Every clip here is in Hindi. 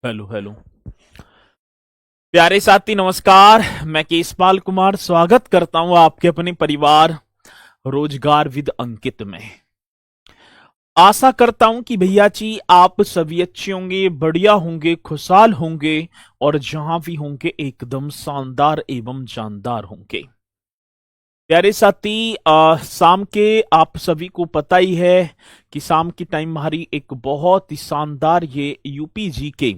Hello hello. प्यारे साथी नमस्कार। मैं केशपाल कुमार स्वागत करता हूं आपके अपने परिवार रोजगार विद अंकित में। आशा करता हूं कि भैया जी आप सभी अच्छे होंगे, बढ़िया होंगे, खुशहाल होंगे और जहां भी होंगे एकदम शानदार एवं जानदार होंगे। प्यारे साथी शाम के आप सभी को पता ही है कि शाम की टाइम हमारी एक बहुत ही शानदार ये यूपी जी के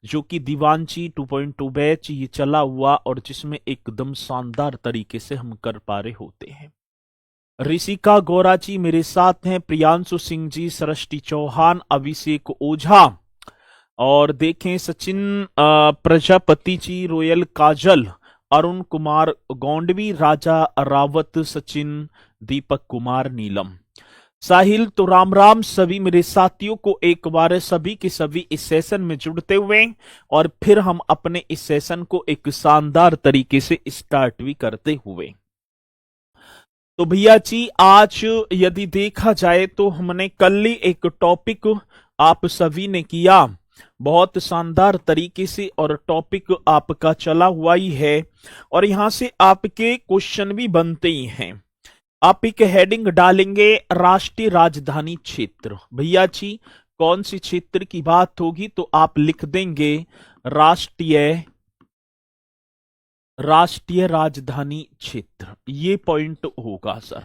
जो कि दीवान जी 2.2 बैच ये चला हुआ और जिसमें एकदम शानदार तरीके से हम कर पा रहे होते हैं। ऋषिका गौरा जी मेरे साथ हैं, प्रियांशु सिंह जी, सृष्टि चौहान, अभिषेक ओझा और देखें सचिन प्रजापति जी, रोयल काजल, अरुण कुमार गौंडवी, राजा रावत, सचिन, दीपक कुमार, नीलम, साहिल। तो राम राम सभी मेरे साथियों को एक बार सभी के सभी इस सेशन में जुड़ते हुए और फिर हम अपने इस सेशन को एक शानदार तरीके से स्टार्ट भी करते हुए। तो भैया जी आज यदि देखा जाए तो हमने कल ही एक टॉपिक आप सभी ने किया बहुत शानदार तरीके से और टॉपिक आपका चला हुआ ही है और यहां से आपके क्वेश्चन भी बनते ही हैं। आप एक हेडिंग डालेंगे राष्ट्रीय राजधानी क्षेत्र। भैया जी कौन सी क्षेत्र की बात होगी तो आप लिख देंगे राष्ट्रीय राजधानी क्षेत्र। ये पॉइंट होगा सर।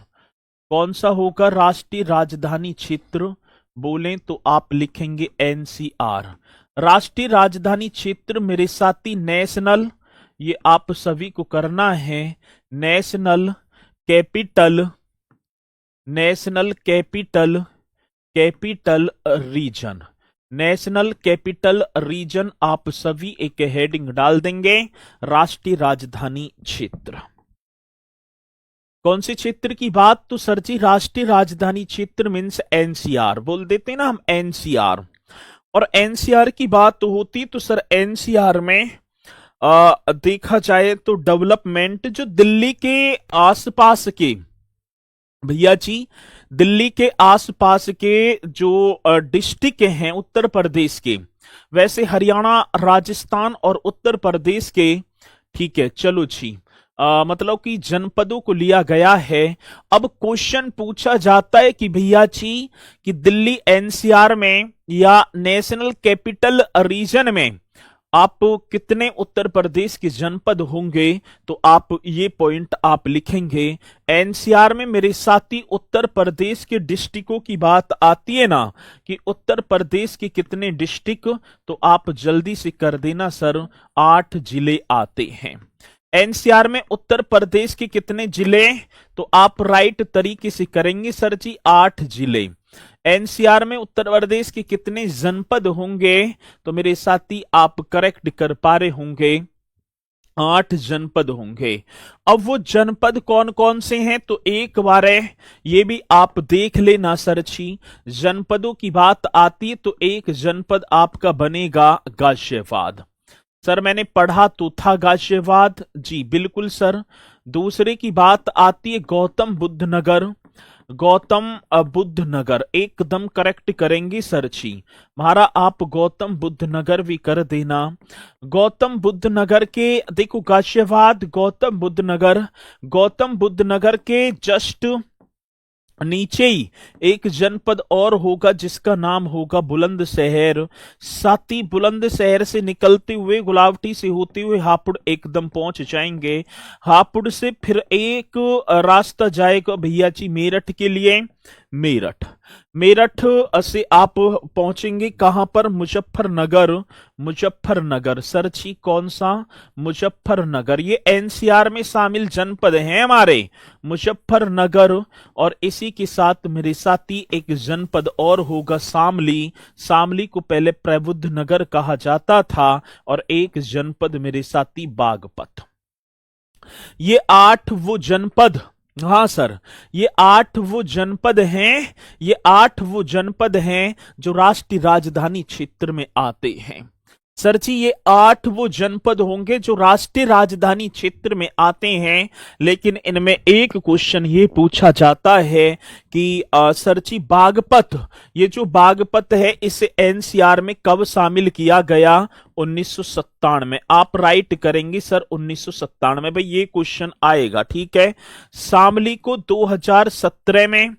कौन सा होगा राष्ट्रीय राजधानी क्षेत्र बोलें तो आप लिखेंगे एनसीआर। राष्ट्रीय राजधानी क्षेत्र मेरे साथी नेशनल, ये आप सभी को करना है, national capital region. National capital region आप सभी एक हेडिंग डाल देंगे राष्ट्रीय राजधानी क्षेत्र। कौन से क्षेत्र की बात तो सर जी राष्ट्रीय राजधानी क्षेत्र मीन्स एनसीआर बोल देते हैं ना हम, एनसीआर। और एनसीआर की बात तो होती तो सर एनसीआर में देखा जाए तो डेवलपमेंट जो दिल्ली के आसपास के, भैया जी दिल्ली के आसपास के जो डिस्ट्रिक्ट हैं उत्तर प्रदेश के, वैसे हरियाणा, राजस्थान और उत्तर प्रदेश के, ठीक है चलो जी, मतलब कि जनपदों को लिया गया है। अब क्वेश्चन पूछा जाता है कि भैया जी कि दिल्ली एनसीआर में या नेशनल कैपिटल रीजन में आप कितने उत्तर प्रदेश के जनपद होंगे तो आप ये पॉइंट आप लिखेंगे। एनसीआर में मेरे साथी उत्तर प्रदेश के डिस्ट्रिक्टों की बात आती है ना कि उत्तर प्रदेश के कितने डिस्ट्रिक्ट, तो आप जल्दी से कर देना सर 8 जिले आते हैं। एनसीआर में उत्तर प्रदेश के कितने जिले, तो आप राइट तरीके से करेंगे सर जी 8 जिले। एनसीआर में उत्तर प्रदेश के कितने जनपद होंगे तो मेरे साथी आप करेक्ट कर पा रहे होंगे 8 जनपद होंगे। अब वो जनपद कौन कौन से हैं तो एक बार ये भी आप देख लेना सर जी। जनपदों की बात आती है तो एक जनपद आपका बनेगा गाजियाबाद। सर मैंने पढ़ा तो था गाजियाबाद जी, बिल्कुल सर। दूसरे की बात आती है गौतम बुद्ध नगर। गौतम बुद्ध नगर एकदम करेक्ट करेंगे सर जी, हमारा आप गौतम बुद्ध नगर भी कर देना। गौतम बुद्ध नगर के देखो गाजियाबाद, गौतम बुद्ध नगर के जस्ट नीचे ही एक जनपद और होगा जिसका नाम होगा बुलंदशहर। साथी बुलंदशहर से निकलते हुए गुलावटी से होते हुए हापुड़ एकदम पहुंच जाएंगे। हापुड़ से फिर एक रास्ता जाएगा भैया जी मेरठ के लिए। मेरठ से आप पहुंचेंगे कहां पर, मुजफ्फरनगर सर जी कौन सा, मुजफ्फरनगर। ये एनसीआर में शामिल जनपद हैं हमारे मुजफ्फरनगर। और इसी के साथ मेरे साथी एक जनपद और होगा शामली को पहले प्रबुद्ध नगर कहा जाता था और एक जनपद मेरे साथी बागपत। ये 8 वो जनपद, हाँ सर ये 8 वो जनपद हैं, ये 8 वो जनपद हैं जो राष्ट्रीय राजधानी क्षेत्र में आते हैं। सर जी ये 8 वो जनपद होंगे जो राष्ट्रीय राजधानी क्षेत्र में आते हैं, लेकिन इनमें एक क्वेश्चन ये पूछा जाता है कि सर जी बागपत, ये जो बागपत है इसे एनसीआर में कब शामिल किया गया? 1997। आप राइट करेंगे सर 1997 भाई, ये क्वेश्चन आएगा। ठीक है, शामली को 2017 में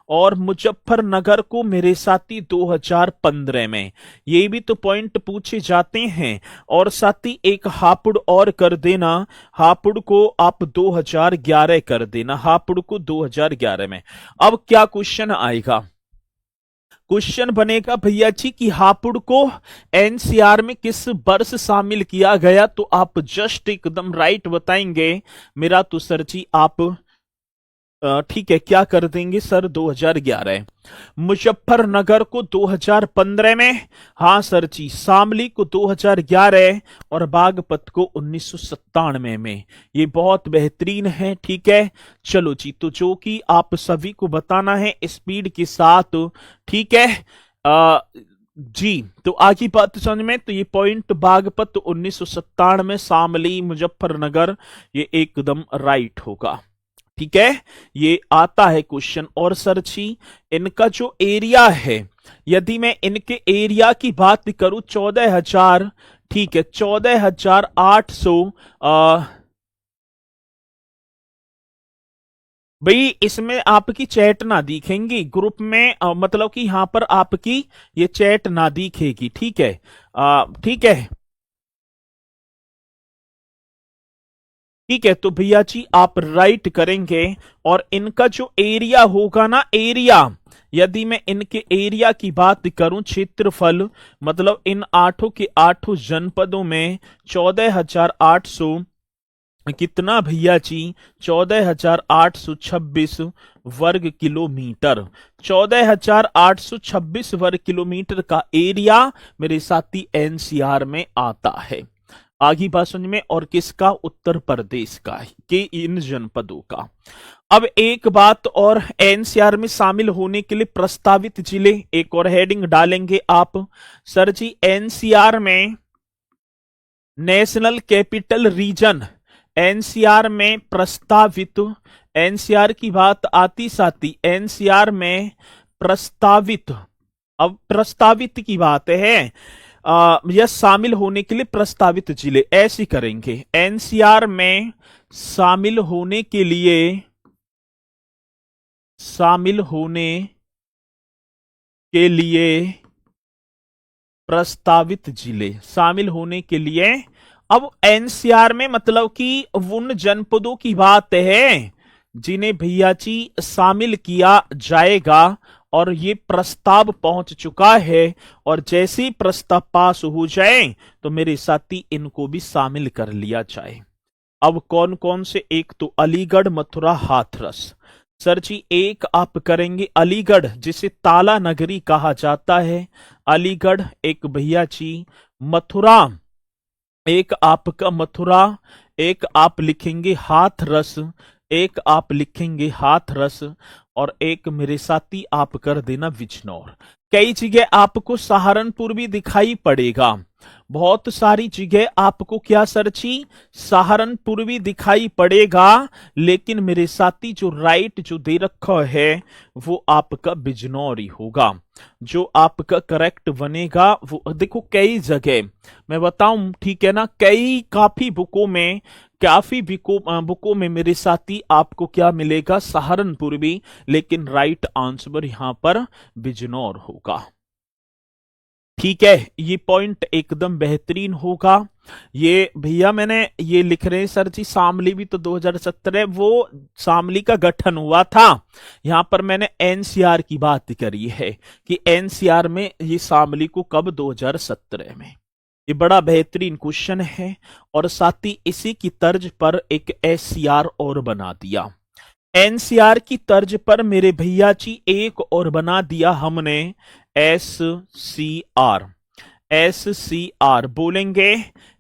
और मुजफ्फरनगर को मेरे साथी 2015 में। ये भी तो पॉइंट पूछे जाते हैं। और साथी एक हापुड़ और कर देना, हापुड़ को आप 2011 कर देना, हापुड़ को 2011 में। अब क्या क्वेश्चन आएगा? क्वेश्चन बनेगा भैया जी कि हापुड़ को एनसीआर में किस वर्ष शामिल किया गया? तो आप जस्ट एकदम राइट बताएंगे मेरा तो सर जी आप ठीक है क्या कर देंगे सर 2011। मुजफ्फरनगर को 2015 में, हाँ सर जी, शामली को 2011 और बागपत को 1997 में। ये बहुत बेहतरीन है। ठीक है, चलो जी, तो जो कि आप सभी को बताना है स्पीड के साथ। ठीक है जी, तो आगे बात समझ में, तो ये पॉइंट बागपत 1997, शामली, मुजफ्फरनगर, ये एकदम राइट होगा। ठीक है, ये आता है क्वेश्चन। और सर जी इनका जो एरिया है, यदि मैं इनके एरिया की बात करूं 14,000, ठीक है 14,800, भाई इसमें आपकी चैट ना दिखेंगी ग्रुप में, मतलब कि यहां पर आपकी ये चैट ना दिखेगी। ठीक है, ठीक है, ठीक है, तो भैया जी आप राइट करेंगे। और इनका जो एरिया होगा ना, एरिया, यदि मैं इनके एरिया की बात करूं, क्षेत्रफल, मतलब इन आठों के आठों जनपदों में 14,800 कितना भैया जी? 14,826 वर्ग किलोमीटर। 14,826 वर्ग किलोमीटर का एरिया मेरे साथी एनसीआर में आता है। आगे बात समझ में, और किसका? उत्तर प्रदेश का, के इन जनपदों का। अब एक बात और, एनसीआर में शामिल होने के लिए प्रस्तावित जिले, एक और हेडिंग डालेंगे आप सर जी। एनसीआर में नेशनल कैपिटल रीजन, एनसीआर में प्रस्तावित, एनसीआर की बात आती साथी, एनसीआर में प्रस्तावित, अब प्रस्तावित की बात है, यह शामिल होने के लिए प्रस्तावित जिले, ऐसी करेंगे। एनसीआर में शामिल होने के लिए, शामिल होने के लिए प्रस्तावित जिले, शामिल होने के लिए। अब एनसीआर में मतलब कि उन जनपदों की बात है जिन्हें भैया जी शामिल किया जाएगा, और ये प्रस्ताव पहुंच चुका है, और जैसे ही प्रस्ताव पास हो जाए तो मेरे साथी इनको भी शामिल कर लिया जाए। अब कौन कौन से? एक तो अलीगढ़, मथुरा, हाथरस। सर जी एक आप करेंगे अलीगढ़, जिसे ताला नगरी कहा जाता है, अलीगढ़ एक भैया जी। मथुरा, एक आपका मथुरा, एक आप लिखेंगे हाथरस, एक आप लिखेंगे हाथरस, और एक मेरे साथी आप कर देना बिजनौर। कई जगह आपको सहारनपुर भी दिखाई पड़ेगा, बहुत सारी जगह आपको क्या सर जी? सहारनपुर भी दिखाई पड़ेगा, लेकिन मेरे साथी जो राइट जो दे रखा है वो आपका बिजनौर ही होगा। जो आपका करेक्ट बनेगा वो देखो, कई जगह मैं बताऊं, ठीक है ना, कई काफी बुकों में, काफी बुकों में मेरे साथी आपको क्या मिलेगा? सहारनपुर भी, लेकिन राइट आंसर यहां पर बिजनौर होगा। ठीक है, ये पॉइंट एकदम बेहतरीन होगा। ये भैया मैंने ये लिख रहे हैं सर जी, शामली भी तो 2017, वो शामली का गठन हुआ था। यहां पर मैंने एनसीआर की बात करी है कि एनसीआर में ये शामली को कब? 2017 में। ये बड़ा बेहतरीन क्वेश्चन है। और साथ ही इसी की तर्ज पर एक एससीआर और बना दिया, एनसीआर की तर्ज पर मेरे भैया जी एक और बना दिया हमने, S C R. S C R बोलेंगे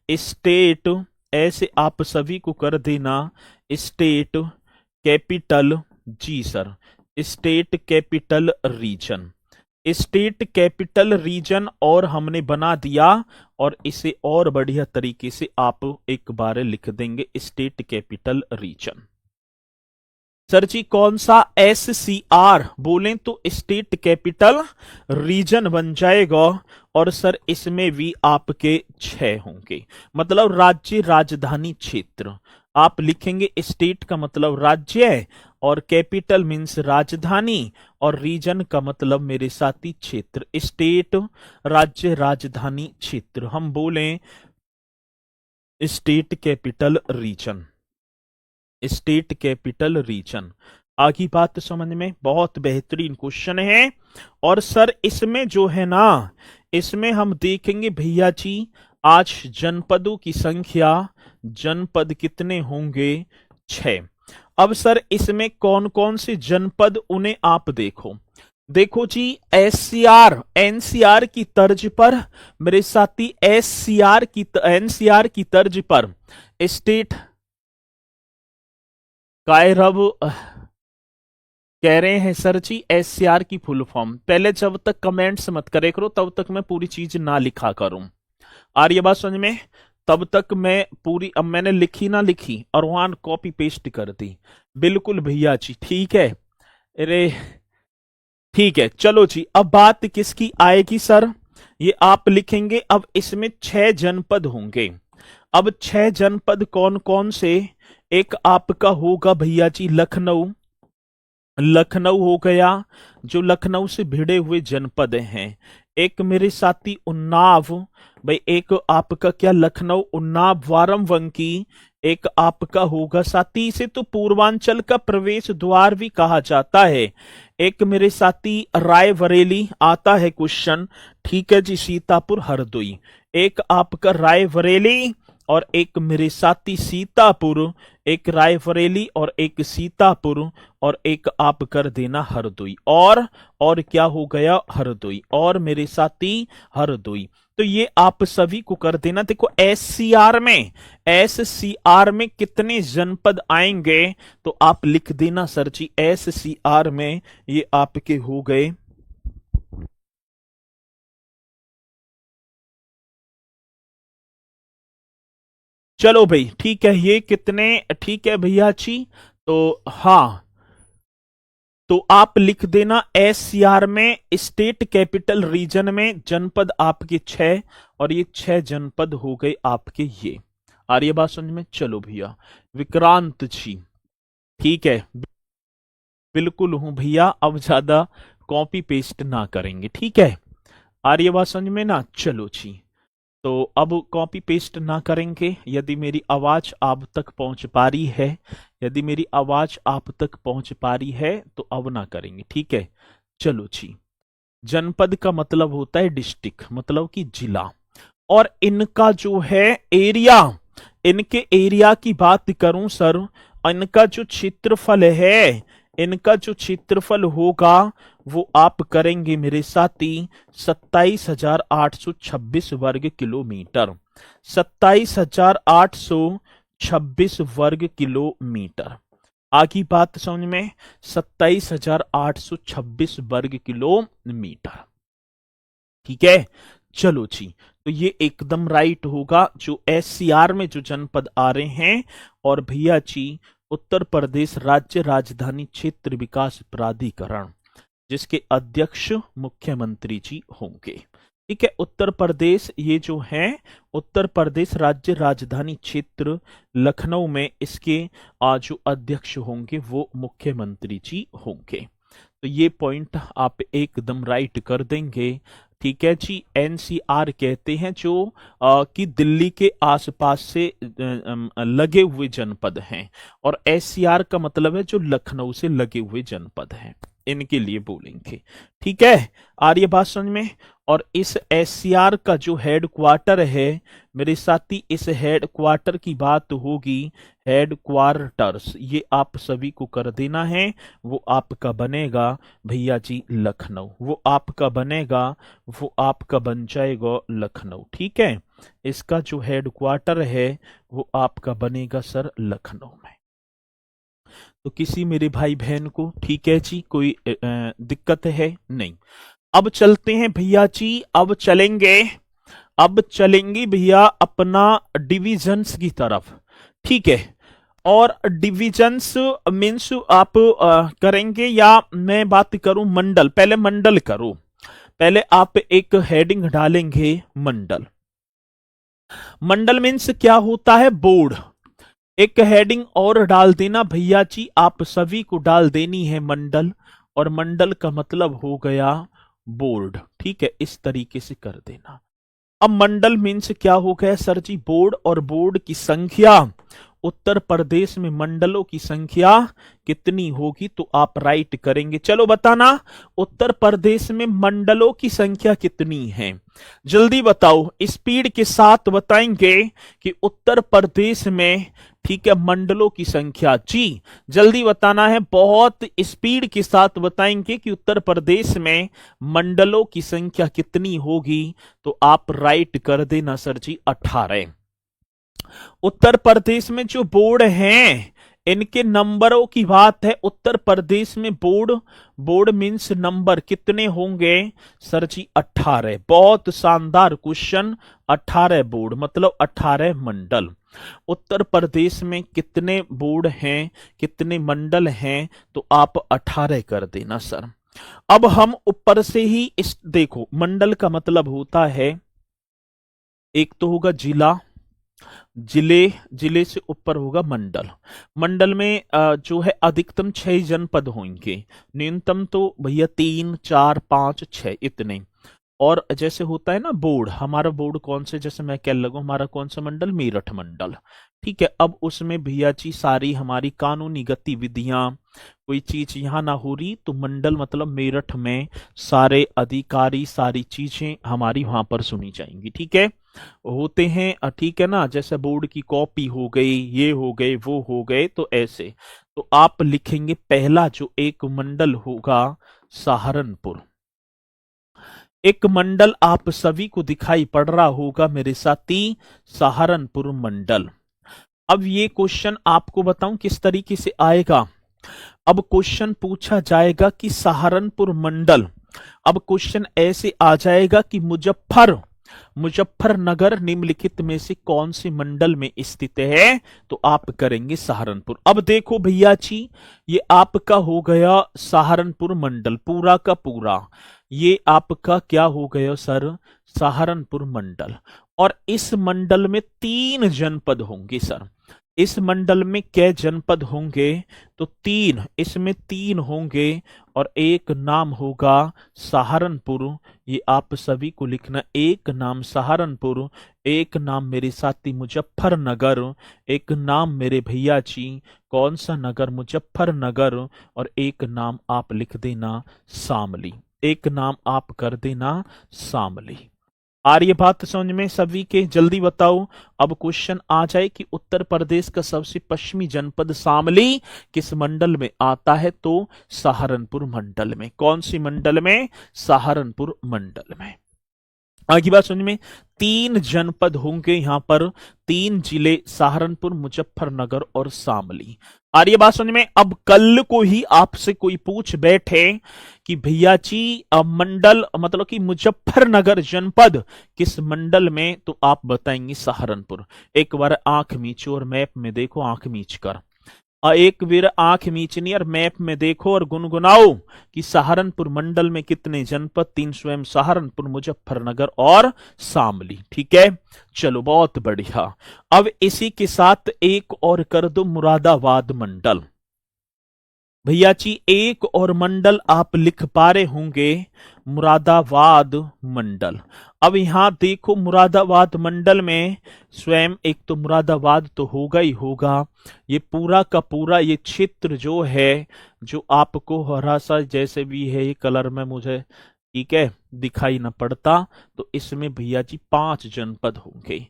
स्टेट, ऐसे आप सभी को कर देना, स्टेट कैपिटल, जी sir, state capital region. State capital region और हमने बना दिया, और इसे और बढ़िया तरीके से आप एक बार लिख देंगे स्टेट कैपिटल रीजन। सर जी कौन सा SCR बोलें तो स्टेट कैपिटल रीजन बन जाएगा, और सर इसमें भी आपके 6 होंगे, मतलब राज्य राजधानी क्षेत्र। आप लिखेंगे स्टेट का मतलब राज्य है, और कैपिटल मीन्स राजधानी, और रीजन का मतलब मेरे साथी क्षेत्र। स्टेट राज्य राजधानी क्षेत्र, हम बोलें state capital region, state capital reason. आगे बात समझ में, बहुत बेहतरीन क्वेश्चन है। और सर इसमें जो है ना, इसमें हम देखेंगे भैया जी आज जनपदों की संख्या, जनपद कितने होंगे 6। अब सर इसमें कौन कौन से जनपद, उन्हें आप देखो। देखो जी SCR NCR की तर्ज पर, मेरे साथी NCR की तर्ज पर स्टेट कायरब कह रहे हैं सर जी SCR की फुल फॉर्म। पहले जब तक कमेंट्स मत करे करो तब तक मैं पूरी चीज ना लिखा करूं। आ रही है बात समझ में? तब तक मैं पूरी, अब मैंने लिखी ना लिखी और वहां कॉपी पेस्ट कर दी। बिल्कुल भैया जी ठीक है। अरे ठीक है चलो जी, अब बात किसकी आएगी सर, ये आप लिखेंगे। अब इसमें 6 जनपद होंगे। अब 6 जनपद कौन कौन से, एक आपका होगा भैया जी लखनऊ, लखनऊ हो गया, जो लखनऊ से भिड़े हुए जनपद हैं। एक मेरे साथी उन्नाव, भाई एक आपका क्या लखनऊ उन्नाव वारमवंकी, एक आपका होगा साथी, इसे तो पूर्वांचल का प्रवेश द्वार भी कहा जाता है। एक मेरे साथी रायबरेली आता है क्वेश्चन, ठीक है जी, सीतापुर हरदोई। एक आपका रायबरेली और एक मेरे साथी सीतापुर, एक रायबरेली और एक सीतापुर, और एक आप कर देना हरदोई, और क्या हो गया हरदोई, और मेरे साथी हरदोई। तो ये आप सभी को कर देना। देखो SCR में कितने जनपद आएंगे, तो आप लिख देना सर जी SCR में ये आपके हो गए, चलो भाई ठीक है, ये कितने, ठीक है भैया जी। तो हाँ, तो आप लिख देना SCR में स्टेट कैपिटल रीजन में जनपद आपके 6, और ये 6 जनपद हो गए आपके ये। आ रही है बात समझ में? चलो भैया विक्रांत जी ठीक है, बिल्कुल हूं भैया, अब ज्यादा कॉपी पेस्ट ना करेंगे, ठीक है। आ रही है बात समझ में ना? चलो जी, तो अब कॉपी पेस्ट ना करेंगे। यदि मेरी आवाज आप तक पहुंच पा रही है, यदि मेरी आवाज आप तक पहुंच पा रही है तो अब ना करेंगे, ठीक है। चलो जी, जनपद का मतलब होता है डिस्ट्रिक्ट, मतलब कि जिला, और इनका जो है एरिया, इनके एरिया की बात करूं सर, इनका जो क्षेत्रफल है, इनका जो क्षेत्रफल होगा वो आप करेंगे मेरे साथी 27,826 वर्ग किलोमीटर, 27,826 वर्ग किलोमीटर। आगे बात समझ में, 27,826 वर्ग किलोमीटर, ठीक है। चलो जी, तो ये एकदम राइट होगा जो SCR में जो जनपद आ रहे हैं। और भैया जी उत्तर प्रदेश राज्य राजधानी क्षेत्र विकास प्राधिकरण, जिसके अध्यक्ष मुख्यमंत्री जी होंगे, ठीक है। उत्तर प्रदेश ये जो है, उत्तर प्रदेश राज्य राजधानी क्षेत्र लखनऊ में, इसके जो अध्यक्ष होंगे वो मुख्यमंत्री जी होंगे। तो ये पॉइंट आप एकदम राइट कर देंगे, ठीक है जी। NCR कहते हैं जो कि दिल्ली के आसपास से लगे हुए जनपद हैं, और SCR का मतलब है जो लखनऊ से लगे हुए जनपद हैं, इनके लिए बोलेंगे, ठीक है। आ रही है बात समझ में? और इस SCR का जो हेड क्वार्टर है मेरे साथी, इस हेड क्वार्टर की बात होगी, हेड क्वार्टर्स, ये आप सभी को कर देना है। वो आपका बनेगा भैया जी लखनऊ, वो आपका बनेगा, वो आपका बन जाएगा लखनऊ, ठीक है। इसका जो हेड क्वार्टर है वो आपका बनेगा सर लखनऊ में। तो किसी मेरे भाई बहन को, ठीक है जी, कोई दिक्कत है नहीं? अब चलते हैं भैया जी, अब चलेंगे भैया अपना डिविजन्स की तरफ। ठीक है, और डिविजन्स मीन्स आप करेंगे या मैं बात करूं मंडल, पहले मंडल करो। पहले आप एक हेडिंग डालेंगे मंडल। मंडल मीन्स क्या होता है, बोर्ड। एक हेडिंग और डाल देना भैया जी, आप सभी को डाल देनी है मंडल, और मंडल का मतलब हो गया बोर्ड। ठीक है, इस तरीके से कर देना। अब मंडल मीन्स क्या हो गया सर जी, बोर्ड, और बोर्ड की संख्या, उत्तर प्रदेश में मंडलों की संख्या कितनी होगी, तो आप राइट करेंगे। चलो बताना, उत्तर प्रदेश में मंडलों की संख्या कितनी है, जल्दी बताओ, स्पीड के साथ बताएंगे कि उत्तर प्रदेश में, ठीक है, मंडलों की संख्या। जी जल्दी बताना है, बहुत स्पीड के साथ बताएंगे कि उत्तर प्रदेश में मंडलों की संख्या कितनी होगी, तो आप राइट कर देना सर जी 18। उत्तर प्रदेश में जो बोर्ड हैं इनके नंबरों की बात है। उत्तर प्रदेश में बोर्ड मीन्स नंबर कितने होंगे सर जी 18। बहुत शानदार क्वेश्चन, 18 बोर्ड मतलब 18 मंडल। उत्तर प्रदेश में कितने बोर्ड हैं, कितने मंडल हैं, तो आप 18 कर देना सर। अब हम ऊपर से ही इस देखो, मंडल का मतलब होता है, एक तो होगा जिला, जिले से ऊपर होगा मंडल। मंडल में जो है अधिकतम 6 जनपद होंगे, न्यूनतम तो भैया 3 4 5 6 इतने। और जैसे होता है ना बोर्ड, हमारा बोर्ड कौन से, जैसे मैं कह लगूं हमारा कौन सा मंडल, मेरठ मंडल। ठीक है, अब उसमें भैया जी सारी हमारी कानूनी गतिविधियां, कोई चीज यहां ना हो रही, तो मंडल मतलब मेरठ में सारे अधिकारी, सारी चीजें हमारी वहां पर सुनी जाएंगी। ठीक है, होते हैं, ठीक है ना, जैसे बोर्ड की कॉपी हो गई, ये हो गए, वो हो गए, तो ऐसे। तो आप लिखेंगे पहला जो एक मंडल होगा सहारनपुर। एक मंडल आप सभी को दिखाई पड़ रहा होगा मेरे साथी, सहारनपुर मंडल। अब ये क्वेश्चन आपको बताऊं किस तरीके से आएगा। अब क्वेश्चन पूछा जाएगा कि सहारनपुर मंडल, अब क्वेश्चन ऐसे आ जाएगा कि मुजफ्फरनगर निम्नलिखित में से कौन से मंडल में स्थित है, तो आप करेंगे सहारनपुर। अब देखो भैया जी, ये आपका हो गया सहारनपुर मंडल पूरा का पूरा, ये आपका क्या हो गया सर, सहारनपुर मंडल। और इस मंडल में 3 जनपद होंगे सर। इस मंडल में कै जनपद होंगे, तो 3, इसमें 3 होंगे, और एक नाम होगा सहारनपुर। ये आप सभी को लिखना, एक नाम सहारनपुर, एक नाम मेरे साथी मुजफ्फरनगर, एक नाम मेरे भैया जी कौन सा नगर, मुजफ्फरनगर, और एक नाम आप लिख देना शामली, एक नाम आप कर देना शामली। आ रही है बात समझ में सभी के, जल्दी बताओ। अब क्वेश्चन आ जाए कि उत्तर प्रदेश का सबसे पश्चिमी जनपद शामली किस मंडल में आता है, तो सहारनपुर मंडल में। कौन सी मंडल में, सहारनपुर मंडल में। आगे बात समझ में, 3 जनपद होंगे यहां पर, 3 जिले, सहारनपुर, मुजफ्फरनगर और शामली। आ रही है बात समझ में। अब कल को ही आपसे कोई पूछ बैठे कि भैया जी मंडल मतलब कि मुजफ्फरनगर जनपद किस मंडल में, तो आप बताएंगे सहारनपुर। एक बार आंख मीचो और मैप में देखो, आंख मीच कर, एक बार आंख मीचनी और मैप में देखो और गुनगुनाओ कि सहारनपुर मंडल में कितने जनपद, 3 स्वयं सहारनपुर, मुजफ्फरनगर और शामली। ठीक है, चलो बहुत बढ़िया। अब इसी के साथ एक और कर दो, मुरादाबाद मंडल। भैया जी एक और मंडल आप लिख पा रहे होंगे, मुरादाबाद मंडल। अब यहां देखो, मुरादाबाद मंडल में स्वयं एक तो मुरादाबाद तो होगा ही होगा, ये पूरा का पूरा ये क्षेत्र जो है, जो आपको हरा सा जैसे भी है ये कलर में मुझे, ठीक है, दिखाई ना पड़ता, तो इसमें भैया जी 5 जनपद होंगे।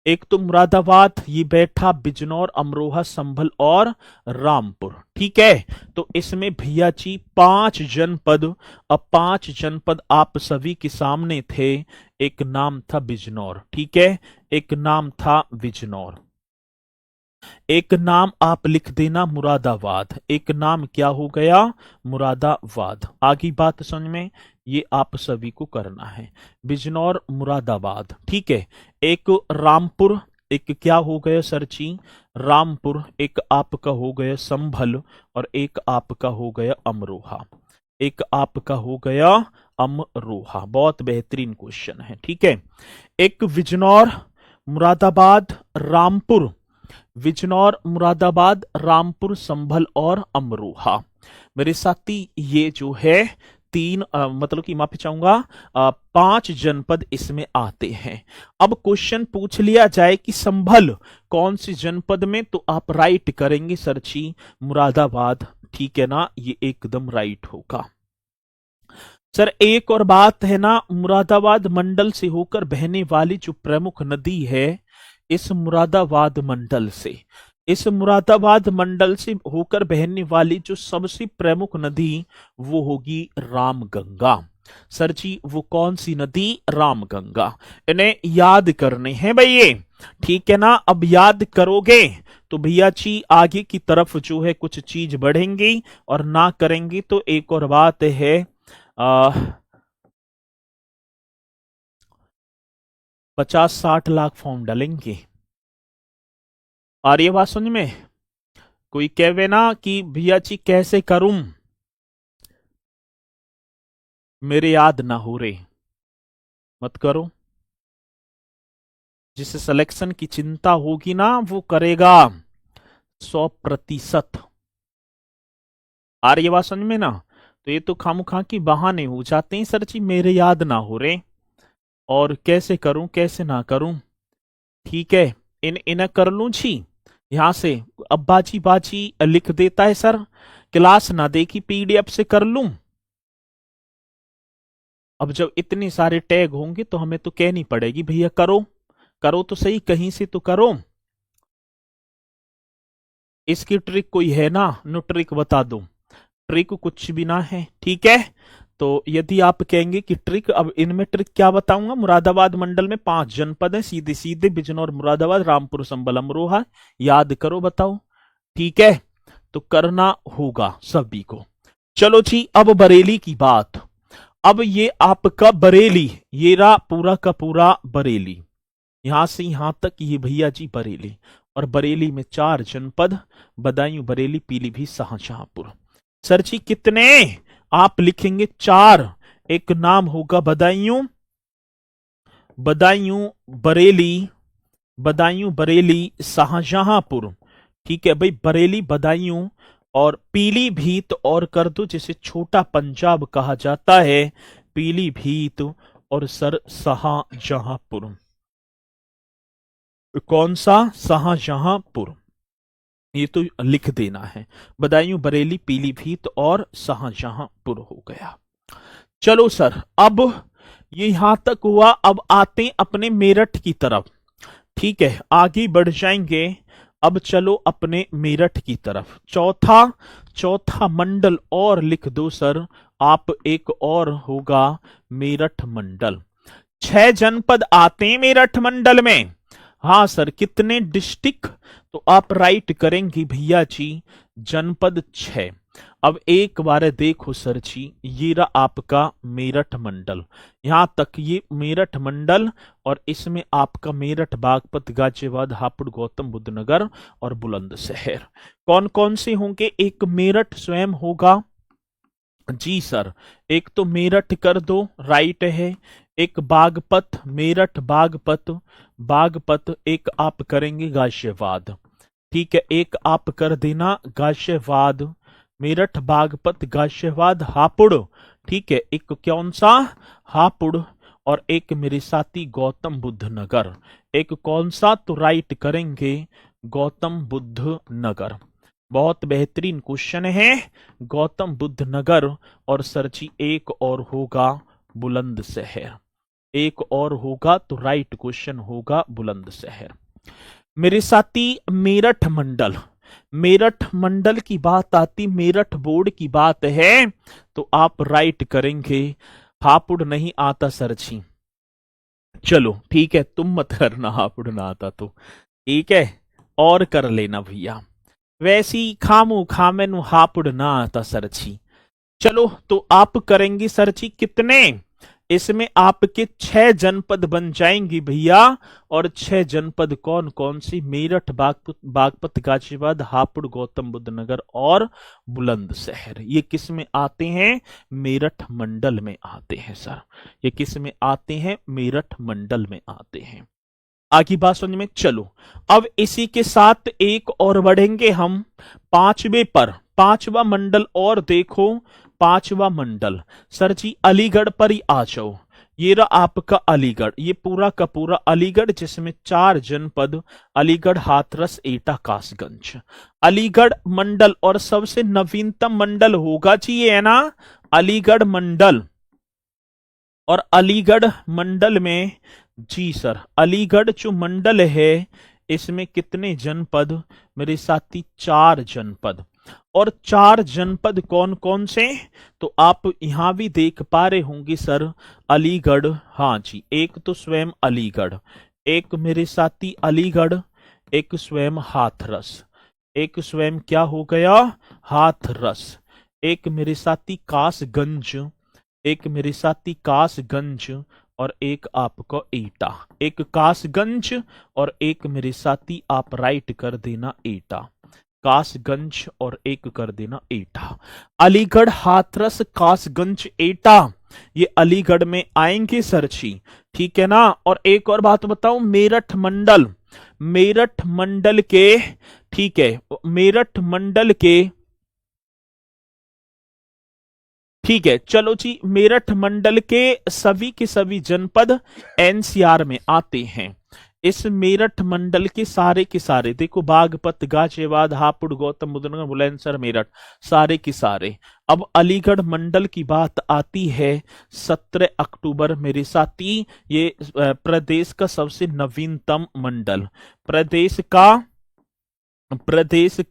एक तो मुरादाबाद, ये बैठा बिजनौर, अमरोहा, संभल और रामपुर। ठीक है, तो इसमें भैया जी 5 जनपद। अब 5 जनपद आप सभी के सामने थे, एक नाम था बिजनौर, ठीक है, एक नाम था बिजनौर, एक नाम आप लिख देना मुरादाबाद, एक नाम क्या हो गया, मुरादाबाद। आगे बात समझ में, ये आप सभी को करना है। बिजनौर मुरादाबाद, ठीक है। एक रामपुर, एक क्या हो गया सर जी, रामपुर, एक आपका हो गया संभल, और एक आपका हो गया अमरोहा, एक आपका हो गया अमरोहा। बहुत बेहतरीन क्वेश्चन है, ठीक है। एक बिजनौर मुरादाबाद रामपुर, बिजनौर मुरादाबाद रामपुर संभल और अमरोहा। मेरे साथी ये जो है तीन मतलब कि माफी चाहूंगा 5 जनपद इसमें आते हैं। अब क्वेश्चन पूछ लिया जाए कि संभल कौन सी जनपद में, तो आप राइट करेंगे सर जी मुरादाबाद, ठीक है ना, ये एकदम राइट होगा। सर एक और बात है ना, मुरादाबाद मंडल से होकर बहने वाली जो प्रमुख नदी है, इस मुरादाबाद मंडल से, इस मुरादाबाद मंडल से होकर बहने वाली जो सबसे प्रमुख नदी वो होगी रामगंगा। सर जी वो कौन सी नदी, रामगंगा। इन्हें याद करने हैं भैया, ठीक है ना। अब याद करोगे तो भैया जी आगे की तरफ जो है कुछ चीज बढ़ेंगी, और ना करेंगे तो एक और बात है 50-60 लाख फॉर्म डालेंगे। और ये बात समझ में, कोई कहे ना कि भैया जी कैसे करूं, मेरे याद ना हो रे, मत करो। जिसे सिलेक्शन की चिंता होगी ना वो करेगा 100%। आ रही है बात समझ में ना। तो ये तो खामखा की बहाने हो जाते हैं सर जी, मेरे याद ना हो रे, और कैसे करूं कैसे ना करूं, ठीक है। इन्हें कर लूं जी यहां से। अब बाजी बाजी लिख देता है सर, क्लास ना देखी पीडीएफ से कर लूं। अब जब इतने सारे टैग होंगे तो हमें तो कहनी पड़ेगी भैया करो, करो तो सही, कहीं से तो करो। इसकी ट्रिक कोई है ना, नो ट्रिक बता दो। ट्रिक कुछ भी ना है, ठीक है। तो यदि आप कहेंगे कि ट्रिक, अब इनमें ट्रिक क्या बताऊंगा। मुरादाबाद मंडल में 5 जनपद हैं, सीधे सीधे बिजनौर मुरादाबाद रामपुर संभल अमरोहा, याद करो बताओ, ठीक है। तो करना होगा सभी को। चलो जी अब बरेली की बात। अब ये आपका बरेली, ये रहा पूरा का पूरा बरेली, यहां से यहां तक ये भैया जी बरेली। और बरेली में 4 जनपद, बदायूं, बरेली, पीलीभीत, शाहजहांपुर। सर जी कितने, आप लिखेंगे 4। एक नाम होगा बदायूं, बदायूं बरेली, बदायूं बरेली शाहजहांपुर, ठीक है भाई। बरेली, बदायूं और पीलीभीत, और कर दो जिसे छोटा पंजाब कहा जाता है, पीलीभीत और सर शाहजहांपुर। कौन सा, शाहजहांपुर, ये तो लिख देना है। बदायूं बरेली पीलीभीत और शाहजहांपुर हो गया। चलो सर अब ये यहां तक हुआ, अब आते हैं अपने मेरठ की तरफ, ठीक है, आगे बढ़ जाएंगे। अब चलो अपने मेरठ की तरफ। चौथा मंडल और लिख दो सर आप, एक और होगा मेरठ मंडल। 6 जनपद आते हैं मेरठ मंडल में। हाँ सर कितने डिस्ट्रिक्ट, तो आप राइट करेंगे भैया जी जनपद 6। अब एक बार देखो सर जी, ये रहा आपका मेरठ मंडल, यहां तक ये मेरठ मंडल, और इसमें आपका मेरठ, बागपत, गाजियाबाद, हापुड़, गौतम बुद्ध नगर और बुलंदशहर। कौन कौन से होंगे, एक मेरठ स्वयं होगा जी सर, एक तो मेरठ कर दो, राइट है। एक बागपत, मेरठ बागपत, बागपत, एक आप करेंगे गाजियाबाद, ठीक है। एक आप कर देना गाजियाबाद, मेरठ, बागपत, गाजियाबाद, हापुड़, ठीक है। एक कौन सा, हापुड़, और एक मेरे साथी गौतम बुद्ध नगर। एक कौन सा, तो राइट करेंगे गौतम बुद्ध नगर। बहुत बेहतरीन क्वेश्चन है, गौतम बुद्ध नगर। और सर जी एक और होगा बुलंदशहर, एक और होगा, तो राइट क्वेश्चन होगा बुलंदशहर। मेरे साथी मेरठ मंडल, मेरठ मंडल की बात आती, मेरठ बोर्ड की बात है, तो आप राइट करेंगे हापुड़ नहीं आता सर जी। चलो ठीक है, तुम मत करना हापुड़ ना आता तो, ठीक है, और कर लेना भैया। वैसी खामू खामेनु हापुड़ ना आता सर जी, चलो तो आप करेंगे सर जी कितने, इसमें आपके 6 जनपद बन जाएंगे भैया। और 6 जनपद कौन कौन सी, मेरठ, बागपत, गाजियाबाद, हापुड़, गौतम बुद्ध नगर और बुलंदशहर। ये किस में आते हैं, मेरठ मंडल में आते हैं सर। ये किस में आते हैं, मेरठ मंडल में आते हैं। आगे बात समझ में, चलो अब इसी के साथ एक और बढ़ेंगे हम पांचवे पर। पांचवा मंडल और देखो, पांचवा मंडल सर जी अलीगढ़ पर ही आ जाओ। ये रहा आपका अलीगढ़, ये पूरा का पूरा अलीगढ़, जिसमें 4 जनपद, अलीगढ़, हाथरस, एटा, कासगंज। अलीगढ़ मंडल और सबसे नवीनतम मंडल होगा जी, ये है ना अलीगढ़ मंडल। और अलीगढ़ मंडल में जी सर, अलीगढ़ जो मंडल है इसमें कितने जनपद मेरे साथी, 4 जनपद। और 4 जनपद कौन कौन से, तो आप यहां भी देख पा रहे होंगे सर, अलीगढ़, हाँ जी, एक तो स्वयं अलीगढ़, एक मेरे साथी अलीगढ़, एक स्वयं हाथरस, एक स्वयं क्या हो गया, हाथरस, एक मेरे साथी कासगंज, एक मेरे साथी कासगंज, और एक आपका एटा। एक कासगंज और एक मेरे साथी आप राइट कर देना एटा, कासगंज और एक कर देना एटा। अलीगढ़, हाथरस, कासगंज, एटा, ये अलीगढ़ में आएंगे सर जी, ठीक है ना। और एक और बात बताऊं, मेरठ मंडल, मेरठ मंडल के, ठीक है, मेरठ मंडल के, ठीक है चलो जी, मेरठ मंडल के सभी जनपद एनसीआर में आते हैं। इस मेरठ मंडल के सारे देखो, बागपत, गाजियाबाद, हापुड़, गौतम बुद्ध नगर, बुलंदशहर, मेरठ, सारे के सारे। अब अलीगढ़ मंडल की बात आती है, 17 अक्टूबर मेरे साथी, ये प्रदेश का सबसे नवीनतम मंडल, प्रदेश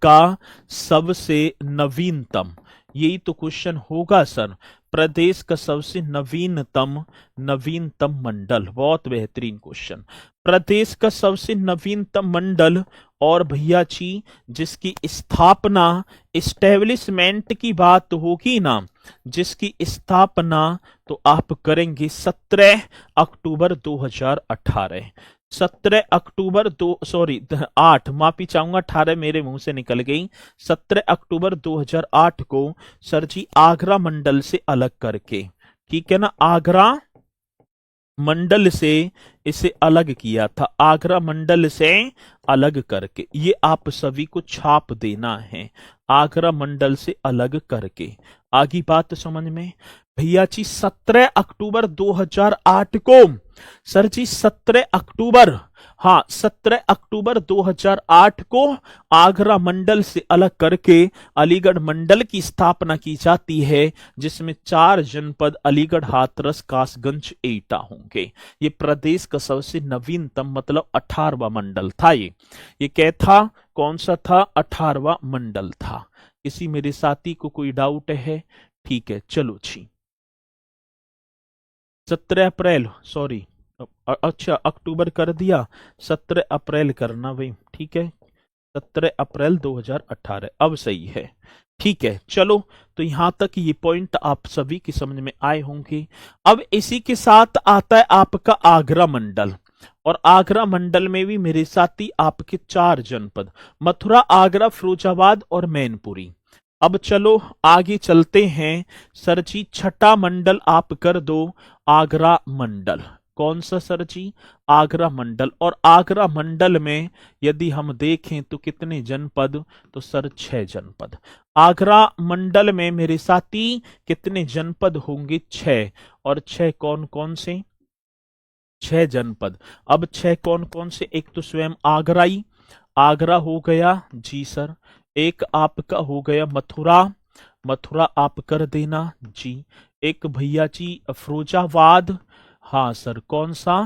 का सबसे नवीनतम, यही तो क्वेश्चन होगा सर। प्रदेश का सबसे नवीनतम मंडल, बहुत बेहतरीन क्वेश्चन। प्रदेश का सबसे नवीनतम मंडल, और भैया जी जिसकी स्थापना, इस्टेब्लिशमेंट की बात होगी ना, जिसकी स्थापना तो आप करेंगे 17 अक्टूबर 2018। 17 अक्टूबर दो सॉरी 8, माफी चाहूंगा, 18 मेरे मुंह से निकल गई। 17 अक्टूबर 2008 को सर जी आगरा मंडल से अलग करके, ठीक है ना, आगरा मंडल से इसे अलग किया था, आगरा मंडल से अलग करके, ये आप सभी को छाप देना है, आगरा मंडल से अलग करके। आगे बात समझ में भैया जी, 17 अक्टूबर 2008 को सर जी, 17 अक्टूबर, हाँ 17 अक्टूबर 2008 को आगरा मंडल से अलग करके अलीगढ़ मंडल की स्थापना की जाती है, जिसमें 4 जनपद अलीगढ़, हाथरस, कासगंज, एटा होंगे। ये प्रदेश का सबसे नवीनतम मतलब 18वां मंडल था। ये क्या था, कौन सा था, 18वां मंडल था। किसी मेरे साथी को कोई डाउट है, ठीक है चलो जी। 17 अप्रैल, सॉरी अच्छा अक्टूबर कर दिया, 17 अप्रैल करना भाई, ठीक है, 17 अप्रैल 2018, अब सही है, ठीक है चलो। तो यहां तक ये पॉइंट आप सभी की समझ में आए होंगे। अब इसी के साथ आता है आपका आगरा मंडल, और आगरा मंडल में भी मेरे साथी आपके 4 जनपद, मथुरा, आगरा, फिरोजाबाद और मैनपुरी। अब चलो आगे चलते हैं सर जी, छठा मंडल आप कर दो आगरा मंडल। कौन सा सर जी, आगरा मंडल। और आगरा मंडल में यदि हम देखें तो कितने जनपद, तो सर 6 जनपद। आगरा मंडल में मेरे साथी कितने जनपद होंगे, 6, और 6 कौन कौन से, 6 जनपद। अब 6 कौन कौन से, एक तो स्वयं आगराई, आगरा हो गया जी सर, एक आपका हो गया मथुरा, मथुरा आप कर देना जी, एक भैया जी फिरोजाबाद, हाँ सर कौन सा,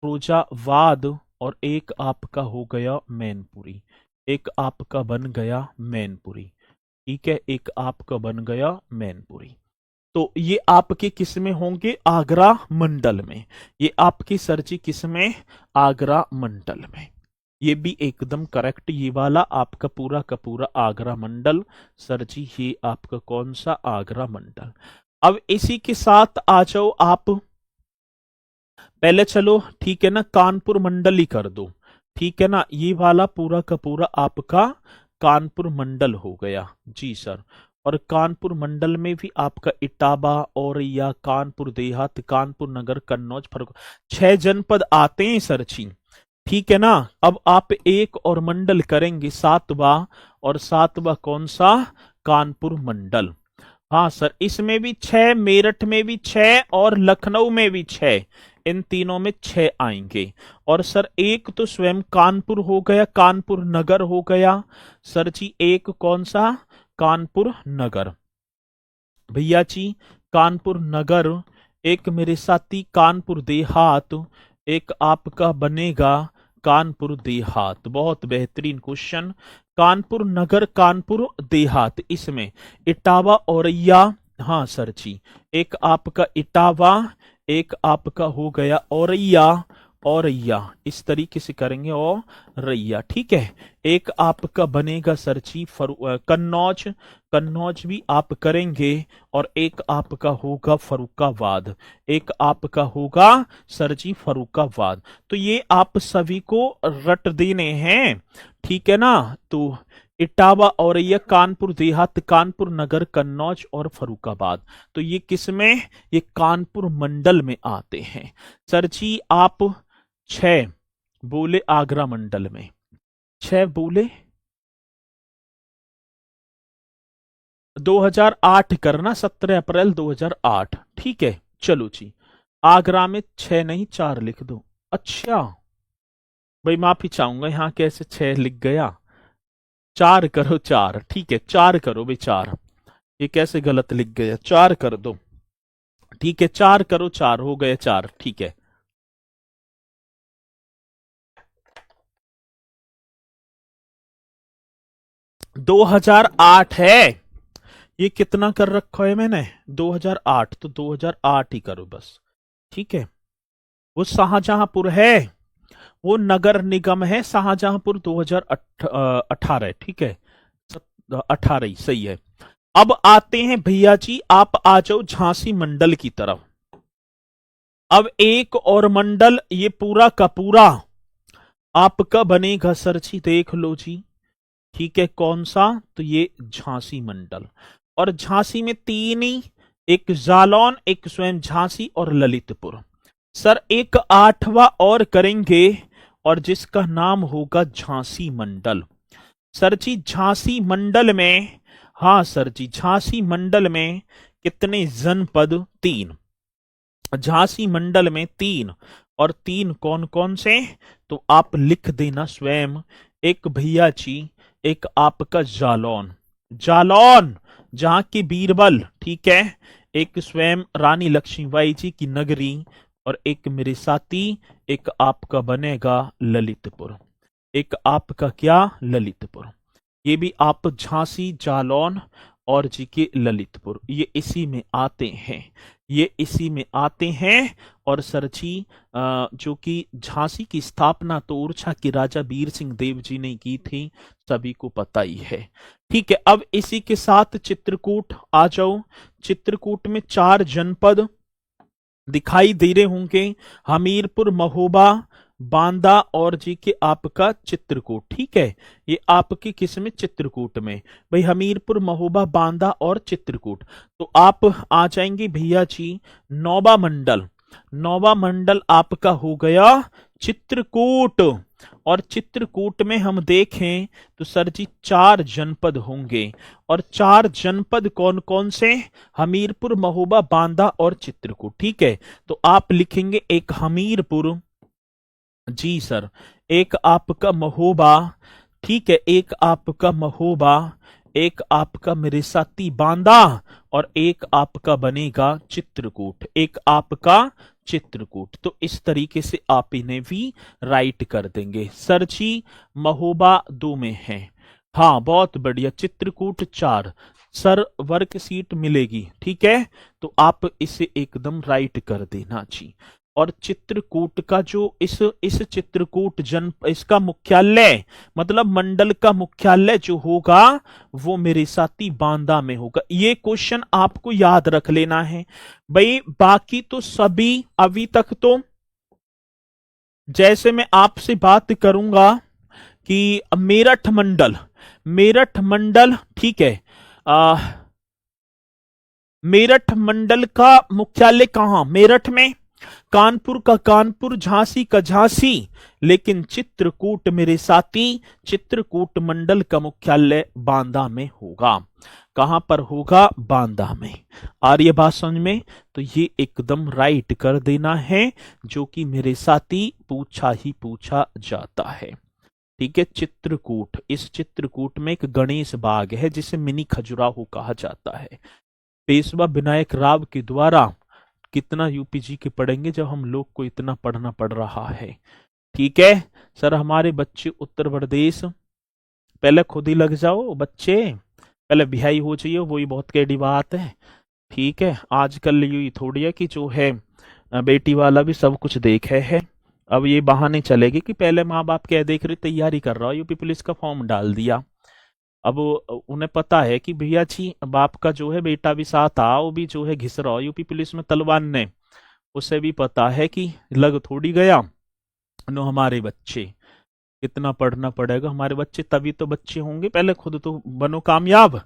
फिरोजाबाद, और एक आपका हो गया मैनपुरी, एक आपका बन गया मैनपुरी, ठीक है, एक आपका बन गया मैनपुरी। तो ये आपके किस में होंगे, आगरा मंडल में, ये आपकी सर्ची किस में, आगरा मंडल में। ये भी एकदम करेक्ट। ये वाला आपका पूरा का पूरा आगरा मंडल। सर जी ये आपका कौन सा आगरा मंडल। अब इसी के साथ आ जाओ आप, पहले चलो ठीक है ना, कानपुर मंडल ही कर दो। ठीक है ना, ये वाला पूरा का पूरा आपका कानपुर मंडल हो गया। जी सर। और कानपुर मंडल में भी आपका इटावा, औरैया, कानपुर देहात, कानपुर नगर, कन्नौज, फर्रुख, 6 जनपद आते हैं सर जी। ठीक है ना। अब आप एक और मंडल करेंगे, सातवां, और सातवां कौन सा, कानपुर मंडल। हाँ सर, इसमें भी 6, मेरठ में भी 6 और लखनऊ में भी 6, इन तीनों में 6 आएंगे। और सर एक तो स्वयं कानपुर हो गया, कानपुर नगर हो गया सर जी। एक कौन सा, कानपुर नगर भैया जी, कानपुर नगर। एक मेरे साथी कानपुर देहात, एक आपका बनेगा कानपुर देहात। बहुत बेहतरीन क्वेश्चन। कानपुर नगर, कानपुर देहात, इसमें इटावा, औरैया। हाँ सर जी, एक आपका इटावा, एक आपका हो गया औरैया, औरैया इस तरीके से करेंगे, औरैया। ठीक है। एक आपका बनेगा सर जी कन्नौज, कन्नौज भी आप करेंगे। और एक आपका होगा फर्रुखाबाद, एक आपका होगा सर जी फर्रुखाबाद। तो ये आप सभी को रट देने हैं। ठीक है ना। तो इटावा, औरैया, कानपुर देहात, कानपुर नगर, कन्नौज और फर्रुखाबाद। तो ये किस में, ये कानपुर मंडल में आते हैं सर जी। आप 6 बोले आगरा मंडल में, 6 बोले। 2008 करना, 17 अप्रैल 2008। ठीक है चलो जी। आगरा में 6 नहीं 4 लिख दो। अच्छा भाई माफी चाहूंगा, यहां कैसे 6 लिख गया। 4 करो, 4। ठीक है 4 करो भाई, 4। ये कैसे गलत लिख गया, 4 कर दो। ठीक है 4 करो, 4 हो गए 4। ठीक है 2008 है। ये कितना कर रखा है मैंने, 2008, तो 2008 ही करो बस। ठीक है। वो शाहजहांपुर है, वो नगर निगम है शाहजहांपुर, 2018। ठीक है 18 ही सही है। अब आते हैं भैया जी, आप आ जाओ झांसी मंडल की तरफ। अब एक और मंडल, ये पूरा का पूरा आपका बनेगा सर जी, देख लो जी। ठीक है कौन सा, तो ये झांसी मंडल। और झांसी में 3 ही, एक जालौन, एक स्वयं झांसी और ललितपुर। सर एक 8वां और करेंगे, और जिसका नाम होगा झांसी मंडल। सर जी झांसी मंडल में, हाँ सर जी झांसी मंडल में कितने जनपद, 3। झांसी मंडल में 3, और 3 कौन कौन से, तो आप लिख देना स्वयं। एक भैया जी, एक आपका जालौन, जालौन जहां की बीरबल। ठीक है। एक स्वयं रानी लक्ष्मीबाई जी की नगरी, और एक मेरे साथी, एक आपका बनेगा ललितपुर। एक आपका क्या, ललितपुर। ये भी आप झांसी, जालौन और जी के ललितपुर, ये इसी में आते हैं, ये इसी में आते हैं। और सर जी जो कि झांसी की स्थापना तो ओरछा के राजा वीर सिंह देव जी ने की थी, सभी को पता ही है। ठीक है। अब इसी के साथ चित्रकूट आ जाओ। चित्रकूट में 4 जनपद दिखाई दे रहे होंगे, हमीरपुर, महोबा, बांदा और जी के आपका चित्रकूट। ठीक है। ये आपके किस में, चित्रकूट में। भाई हमीरपुर, महोबा, बांदा और चित्रकूट। तो आप आ जाएंगे भैया जी नौवा मंडल। नौवा मंडल आपका हो गया चित्रकूट। और चित्रकूट में हम देखें तो सर जी 4 जनपद होंगे। और 4 जनपद कौन कौन से, हमीरपुर, महोबा, बांदा और चित्रकूट। ठीक है। तो आप लिखेंगे एक हमीरपुर, जी सर, एक आपका महोबा। ठीक है। एक आपका महोबा, एक आपका मेरे साथी बांदा, और एक आपका बनेगा चित्रकूट, एक आपका चित्रकूट। तो इस तरीके से आप इन्हें भी राइट कर देंगे। सर जी महोबा 2 में है। हाँ बहुत बढ़िया। चित्रकूट 4, सर वर्क सीट मिलेगी। ठीक है। तो आप इसे एकदम राइट कर देना जी। और चित्रकूट का जो इस चित्रकूट इसका मुख्यालय मतलब मंडल का मुख्यालय जो होगा वो मेरे साथी बांदा में होगा। ये क्वेश्चन आपको याद रख लेना है भाई। बाकी तो सभी अभी तक तो जैसे मैं आपसे बात करूंगा कि मेरठ मंडल ठीक है। मेरठ मंडल का मुख्यालय कहां? मेरठ में। कानपुर का कानपुर, झांसी का झांसी, लेकिन चित्रकूट मेरे साथी, चित्रकूट मंडल का मुख्यालय बांदा में होगा। कहां पर होगा? बांदा में। आ रही है बात समझ में? तो ये एकदम राइट कर देना है, जो कि मेरे साथी पूछा ही पूछा जाता है। ठीक है, चित्रकूट। इस चित्रकूट में एक गणेश बाग है जिसे मिनी खजुराहो कहा जाता है। पेशवा विनायक राव के द्वारा। कितना यूपीजी के पढ़ेंगे जब हम लोग को इतना पढ़ना पड़ रहा है। ठीक है सर, हमारे बच्चे उत्तर प्रदेश, पहले खुद ही लग जाओ बच्चे, पहले बिहाई हो जाइए, वही बहुत कैडी बात है। ठीक है, आजकल ये थोड़ी है कि जो है बेटी वाला भी सब कुछ देखे है। अब ये बहाने चलेगी कि पहले माँ बाप क्या देख रहे, तैयारी कर रहा हो, यूपी पुलिस का फॉर्म डाल दिया। अब उन्हें पता है कि भैया जी बाप का जो है बेटा भी साथ आ, वो भी जो है घिस रहा हो यूपी पुलिस में तलवार ने। उसे भी पता है कि लग थोड़ी गया नो हमारे बच्चे, कितना पढ़ना पड़ेगा हमारे बच्चे, तभी तो बच्चे होंगे। पहले खुद तो बनो कामयाब।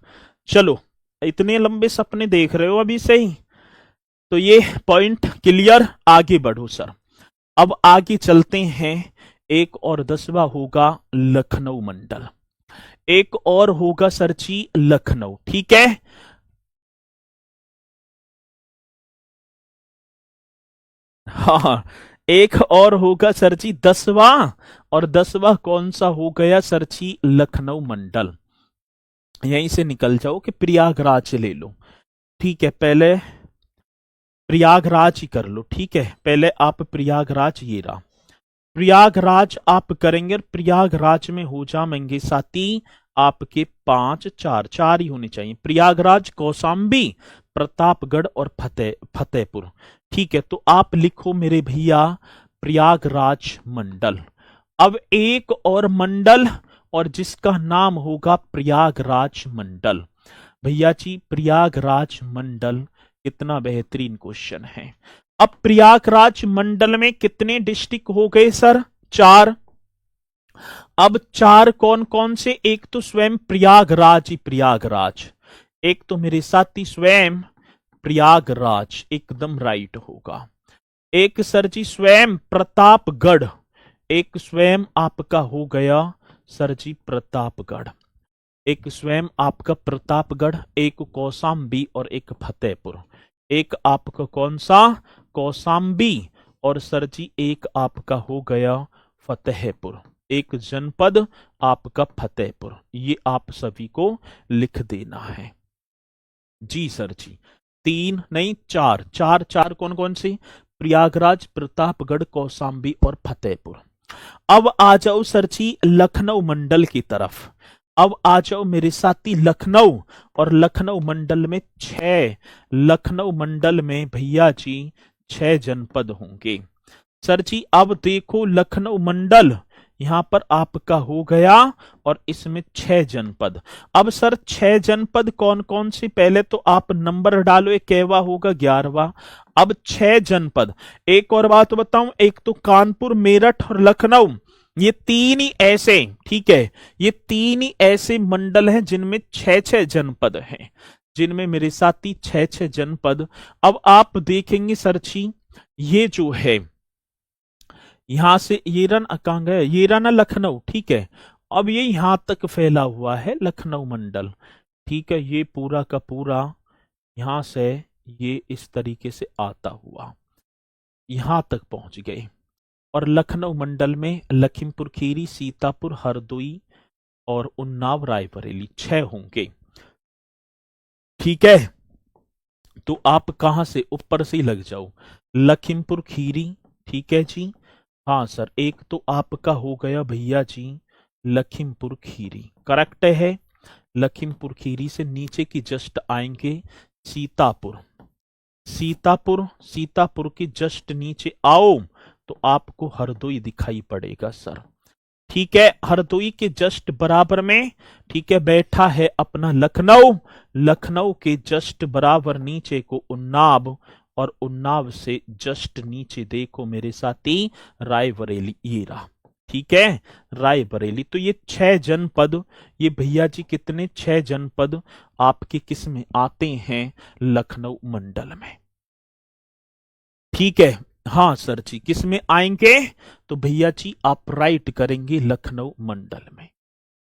चलो, इतने लंबे सपने देख रहे हो अभी से ही, तो ये पॉइंट क्लियर। आगे बढ़ो सर, अब आगे चलते हैं। एक और 10वां होगा लखनऊ मंडल, एक और होगा सर जी लखनऊ। ठीक है, हाँ, एक और होगा सर जी 10वां, और 10वां कौन सा हो गया सर जी? लखनऊ मंडल। यहीं से निकल जाओ कि प्रयागराज ले लो। ठीक है, पहले प्रयागराज ही कर लो। ठीक है, पहले आप प्रयागराज, ये रहा प्रयागराज आप करेंगे, और प्रयागराज में हो जाएंगे साथी आपके 5 4 4 ही होने चाहिए। प्रयागराज, कौशाम्बी, प्रतापगढ़ और फतेहपुर। ठीक है, तो आप लिखो मेरे भैया प्रयागराज मंडल। अब एक और मंडल, और जिसका नाम होगा प्रयागराज मंडल। भैया जी प्रयागराज मंडल, कितना बेहतरीन क्वेश्चन है। अब प्रयागराज मंडल में कितने डिस्ट्रिक्ट हो गए सर? 4। अब 4 कौन कौन से? एक तो स्वयं प्रयागराज ही प्रयागराज, एक तो मेरे साथी स्वयं प्रयागराज, एकदम राइट होगा। एक सर जी स्वयं प्रतापगढ़, एक स्वयं आपका हो गया सर जी प्रतापगढ़, एक स्वयं आपका प्रतापगढ़, एक कौशाम्बी और एक फतेहपुर। एक आपका कौन सा? कौशाम्बी, और सर जी एक आपका हो गया फतेहपुर, एक जनपद आपका फतेहपुर। ये आप सभी को लिख देना है जी सर जी। 3 नहीं 4, 4 4 कौन कौन सी? प्रयागराज, प्रतापगढ़, कौशाम्बी और फतेहपुर। अब आ जाओ सर जी लखनऊ मंडल की तरफ। अब आ जाओ मेरे साथी लखनऊ, और लखनऊ मंडल में 6, लखनऊ मंडल में भैया जी 6 जनपद होंगे सर जी। अब देखो लखनऊ मंडल यहां पर आपका हो गया, और इसमें 6 जनपद। अब सर 6 जनपद कौन कौन से? पहले तो आप नंबर डालो, एक केवा होगा 11वां। अब 6 जनपद, एक और बात बताऊं, एक तो कानपुर, मेरठ और लखनऊ, ये 3 ही ऐसे, ठीक है, ये 3 ही ऐसे मंडल हैं जिनमें 6 जनपद हैं, जिनमें मेरे साथी 6 जनपद। अब आप देखेंगे सर जी, ये जो है यहां से ये रन कहां गया, ये रन लखनऊ। ठीक है, अब ये यहां तक फैला हुआ है लखनऊ मंडल। ठीक है, ये पूरा का पूरा यहां से ये इस तरीके से आता हुआ यहां तक पहुंच गए। और लखनऊ मंडल में लखीमपुर खीरी, सीतापुर, हरदोई और उन्नाव, रायबरेली 6 होंगे। ठीक है, तो आप कहां से? ऊपर से ही लग जाओ, लखीमपुर खीरी। ठीक है जी, हाँ सर, एक तो आपका हो गया भैया जी लखीमपुर खीरी, करेक्ट है। लखीमपुर खीरी से नीचे की जस्ट आएंगे सीतापुर, सीतापुर, सीतापुर के जस्ट नीचे आओ तो आपको हरदोई दिखाई पड़ेगा सर। ठीक है, हरदोई के जस्ट बराबर में, ठीक है, बैठा है अपना लखनऊ। लखनऊ के जस्ट बराबर नीचे को उन्नाव, और उन्नाव से जस्ट नीचे देखो मेरे साथी रायबरेली, ये रहा। ठीक है, रायबरेली। तो ये 6 जनपद, ये भैया जी कितने, 6 जनपद आपके किस में आते हैं, लखनऊ मंडल में। ठीक है, हाँ सर जी, किस में आएंगे, तो भैया जी आप राइट करेंगे लखनऊ मंडल में।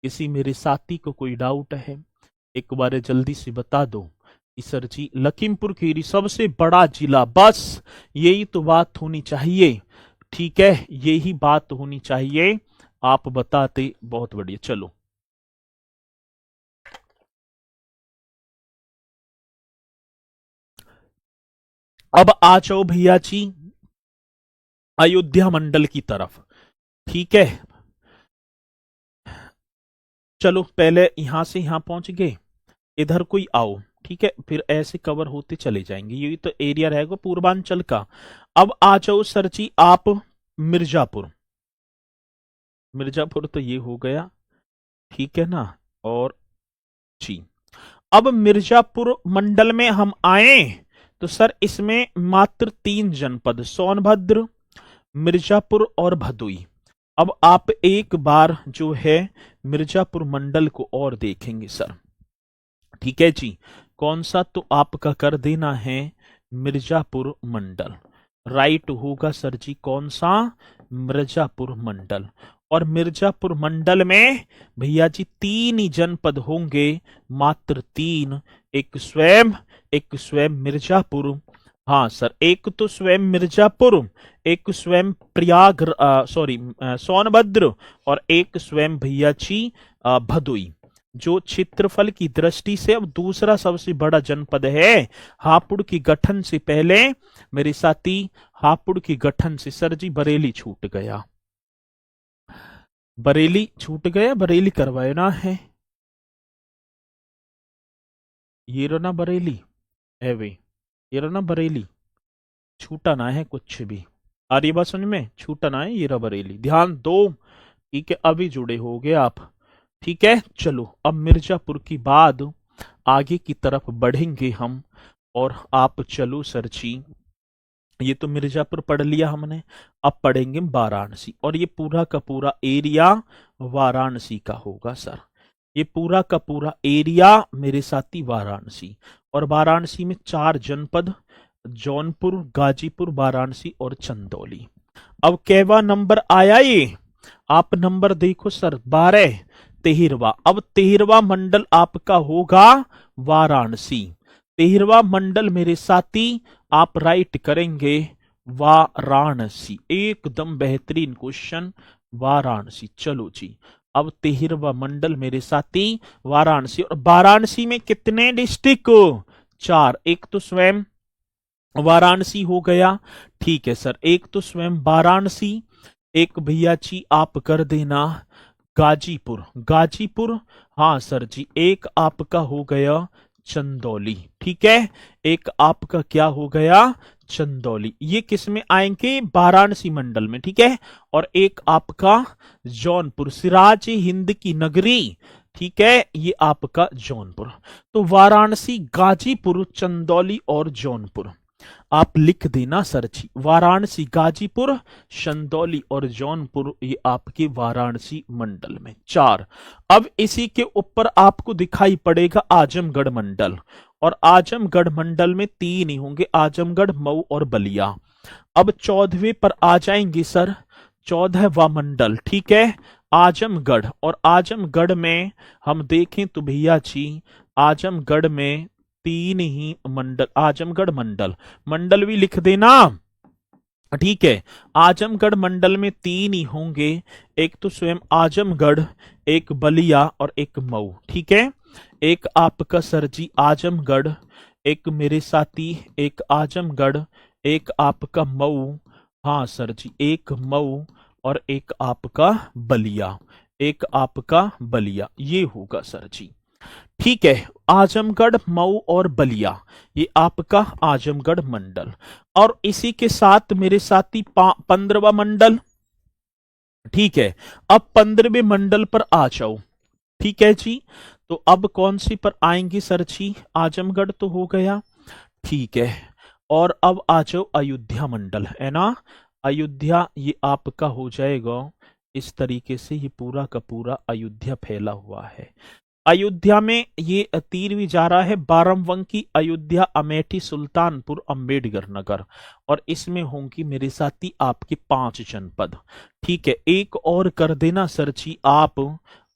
किसी मेरे साथी को कोई डाउट है, एक बार जल्दी से बता दो कि सर जी लखीमपुर खीरी सबसे बड़ा जिला, बस यही तो बात होनी चाहिए। ठीक है, यही बात होनी चाहिए, आप बताते बहुत बढ़िया। चलो अब आ जाओ भैया जी अयोध्या मंडल की तरफ। ठीक है, चलो पहले यहां से यहां पहुंच गए, इधर कोई आओ। ठीक है, फिर ऐसे कवर होते चले जाएंगे, यही तो एरिया रहेगा पूर्वांचल का। अब आ जाओ सर जी आप मिर्जापुर। मिर्जापुर तो ये हो गया, ठीक है ना, और जी अब मिर्जापुर मंडल में हम आए तो सर इसमें मात्र 3 जनपद, सोनभद्र, मिर्जापुर और भदोई। अब आप एक बार जो है मिर्जापुर मंडल को और देखेंगे सर। ठीक है जी, कौन सा, तो आपका कर देना है मिर्जापुर मंडल। राइट होगा सर जी, कौन सा, मिर्जापुर मंडल। और मिर्जापुर मंडल में भैया जी 3 ही जनपद होंगे, मात्र 3, एक स्वयं मिर्जापुर, हाँ सर, एक तो स्वयं मिर्जापुर, एक स्वयं प्रयाग, सॉरी सोनभद्र, और एक स्वयं भैया जी भदोई। जो क्षेत्रफल की दृष्टि से अब दूसरा सबसे बड़ा जनपद है। हापुड़ की गठन से पहले मेरे साथी, हापुड़ की गठन से सर जी बरेली छूट गया, बरेली छूट गया, बरेली करवाना है, ये रना बरेली है वे, ये रना बरेली, छूटा ना है कुछ भी, आ रही बात समझ में, छूटा ना है, ये रहा बरेली, ध्यान दो। ठीक है, अभी जुड़े हो गए आप। ठीक है, चलो अब मिर्जापुर की बाद आगे की तरफ बढ़ेंगे हम, और आप चलो सर जी, ये तो मिर्जापुर पढ़ लिया हमने, अब पढ़ेंगे वाराणसी, और ये पूरा का पूरा एरिया वाराणसी का होगा सर। ये पूरा का पूरा एरिया मेरे साथी वाराणसी, और वाराणसी में 4 जनपद, जौनपुर, गाजीपुर, वाराणसी और चंदौली। अब कैवा नंबर आया ये, आप नंबर देखो सर, 12, 13वां। अब 13वां मंडल आपका होगा वाराणसी। 13वां मंडल मेरे साथी आप राइट करेंगे वाराणसी, एकदम बेहतरीन क्वेश्चन, वाराणसी। चलो जी, अब 13वां मंडल मेरे साथी वाराणसी, और वाराणसी में कितने डिस्ट्रिक्ट, 4, एक तो स्वयं वाराणसी हो गया, ठीक है सर, एक तो स्वयं वाराणसी, एक भैया जी आप कर देना गाजीपुर, गाजीपुर, हाँ सर जी, एक आपका हो गया चंदौली। ठीक है, एक आपका क्या हो गया, चंदौली, ये किस में आएंगे, वाराणसी मंडल में। ठीक है, और एक आपका जौनपुर, सिराज हिंद की नगरी, ठीक है, ये आपका जौनपुर। तो वाराणसी, गाजीपुर, चंदौली और जौनपुर आप लिख देना सर जी, वाराणसी, गाजीपुर, चंदौली और जौनपुर, ये आपके वाराणसी मंडल में 4। अब इसी के ऊपर आपको दिखाई पड़ेगा आजमगढ़ मंडल, और आजमगढ़ मंडल में 3 ही होंगे, आजमगढ़, मऊ और बलिया। अब 14वें पर आ जाएंगे सर, 14वां मंडल, ठीक है, आजमगढ़। और आजमगढ़ में हम देखें तो भैया जी आजमगढ़ में 3 ही मंडल, आजमगढ़ मंडल, मंडल भी लिख देना। ठीक है, आजमगढ़ मंडल में 3 ही होंगे, एक तो स्वयं आजमगढ़, एक बलिया और एक मऊ। ठीक है, एक आपका सर जी आजमगढ़, एक मेरे साथी, एक आजमगढ़, एक आपका मऊ, हाँ सर जी, एक मऊ और एक आपका बलिया, एक आपका बलिया, ये होगा सर जी। ठीक है, आजमगढ़, मऊ और बलिया, ये आपका आजमगढ़ मंडल। और इसी के साथ मेरे साथी 15वां मंडल। ठीक है, अब 15वें मंडल पर आ जाओ। ठीक है जी, तो अब कौन सी पर आएंगे सर जी? आजमगढ़ तो हो गया, ठीक है। और अब आ जाओ अयोध्या मंडल, है ना? अयोध्या ये आपका हो जाएगा इस तरीके से, ये पूरा का पूरा अयोध्या फैला हुआ है। अयोध्या में ये तीर भी जा रहा है, बाराबंकी, अयोध्या, अमेठी, सुल्तानपुर, अंबेडकर नगर। और इसमें होंगी मेरे साथी आपके 5 जनपद। ठीक है, एक और कर देना सर जी आप,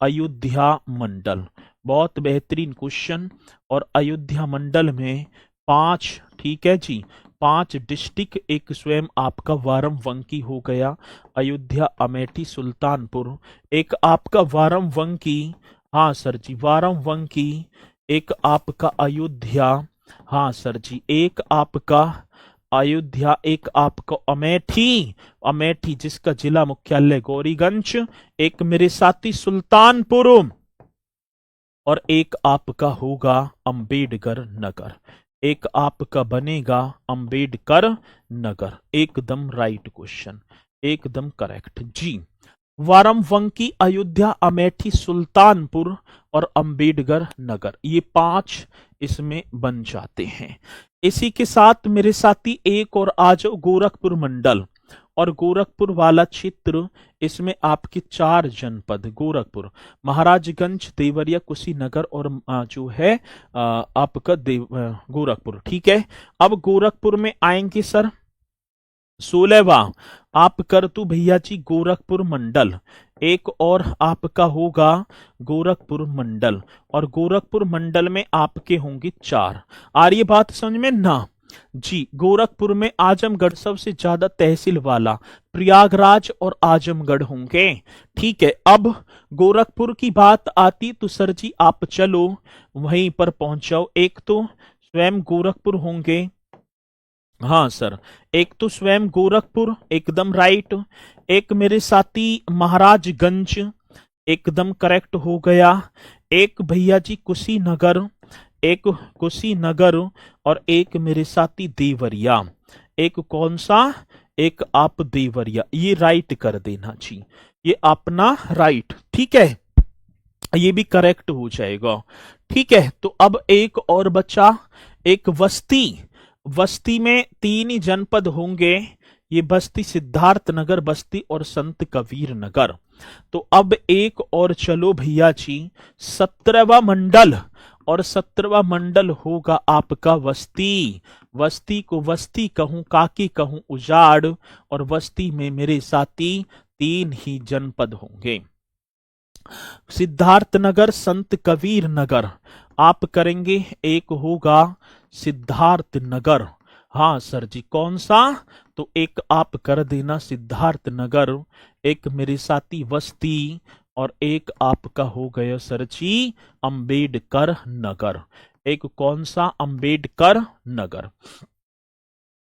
अयोध्या मंडल। बहुत बेहतरीन क्वेश्चन। और अयोध्या मंडल में 5, ठीक है जी, 5 डिस्ट्रिक्ट, एक स्वयं आपका बाराबंकी हो गया, अयोध्या, अमेठी, सुल्तानपुर, एक आपका बाराबंकी, हाँ सर जी बाराबंकी, एक आपका अयोध्या, हाँ सर जी, एक आपका अयोध्या, एक आपका अमेठी, अमेठी जिसका जिला मुख्यालय गौरीगंज, एक मेरे साथी सुल्तानपुर, और एक आपका होगा अंबेडकर नगर। एक आपका बनेगा अंबेडकर नगर। एकदम राइट क्वेश्चन, एकदम करेक्ट जी। बाराबंकी, अयोध्या, अमेठी, सुल्तानपुर और अंबेडकर नगर, ये 5 इसमें बन जाते हैं। इसी के साथ मेरे साथी एक और आ जाओ, गोरखपुर मंडल। और गोरखपुर वाला क्षेत्र, इसमें आपके 4 जनपद, गोरखपुर, महाराजगंज, देवरिया, कुशीनगर और जो है आपका गोरखपुर। ठीक है, अब गोरखपुर में आएंगे सर 16वां आप कर तू भैया जी गोरखपुर मंडल। एक और आपका होगा गोरखपुर मंडल, और गोरखपुर मंडल में आपके होंगे 4। आ रही है बात समझ में ना जी? गोरखपुर में आजमगढ़ सबसे ज्यादा तहसील वाला, प्रयागराज और आजमगढ़ होंगे। ठीक है, अब गोरखपुर की बात आती तो सर जी आप चलो वहीं पर पहुंच जाओ। एक तो स्वयं गोरखपुर होंगे, हाँ सर, एक तो स्वयं गोरखपुर, एकदम राइट। एक मेरे साथी महाराजगंज, एकदम करेक्ट हो गया। एक भैया जी कुशीनगर, एक कुशीनगर, और एक मेरे साथी देवरिया। एक कौन सा? एक आप देवरिया, ये राइट कर देना जी, ये अपना राइट। ठीक है, ये भी करेक्ट हो जाएगा। ठीक है, तो अब एक और बचा, एक बस्ती। बस्ती में 3 ही जनपद होंगे, ये बस्ती, सिद्धार्थ नगर बस्ती और संत कबीर नगर। तो अब एक और चलो भैया जी 17वां मंडल, और 17वां मंडल होगा आपका बस्ती। बस्ती को बस्ती कहूं, काकी कहूं उजाड़, और बस्ती में मेरे साथी 3 ही जनपद होंगे, सिद्धार्थ नगर, संत कबीर नगर। आप करेंगे, एक होगा सिद्धार्थ नगर, हाँ सर जी, कौन सा? तो एक आप कर देना सिद्धार्थ नगर, एक मेरे साथी बस्ती, और एक आपका हो गया सर जी अंबेडकर नगर। एक कौन सा? अंबेडकर नगर।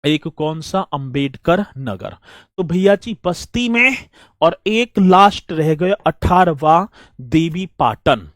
एक कौन सा? अंबेडकर नगर। तो भैया जी बस्ती में, और एक लास्ट रह गया 18वां, देवी पाटन।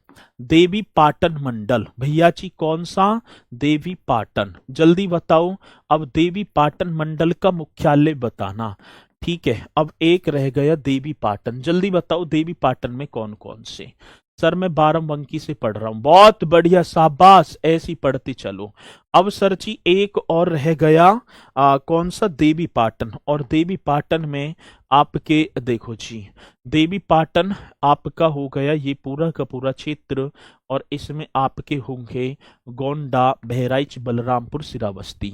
देवी पाटन मंडल, भैया जी कौन सा? देवी पाटन, जल्दी बताओ। अब देवी पाटन मंडल का मुख्यालय बताना। ठीक है, अब एक रह गया देवी पाटन, जल्दी बताओ देवी पाटन में कौन कौन से? सर मैं बाराबंकी से पढ़ रहा हूं, बहुत बढ़िया, शाबाश, ऐसी पढ़ते चलो। अब सर जी एक और रह गया, कौन सा? देवी पाटन। और देवी पाटन में आपके देखो जी, देवी पाटन आपका हो गया ये पूरा का पूरा क्षेत्र, और इसमें आपके होंगे गोंडा, बहराइच, बलरामपुर, श्रावस्ती।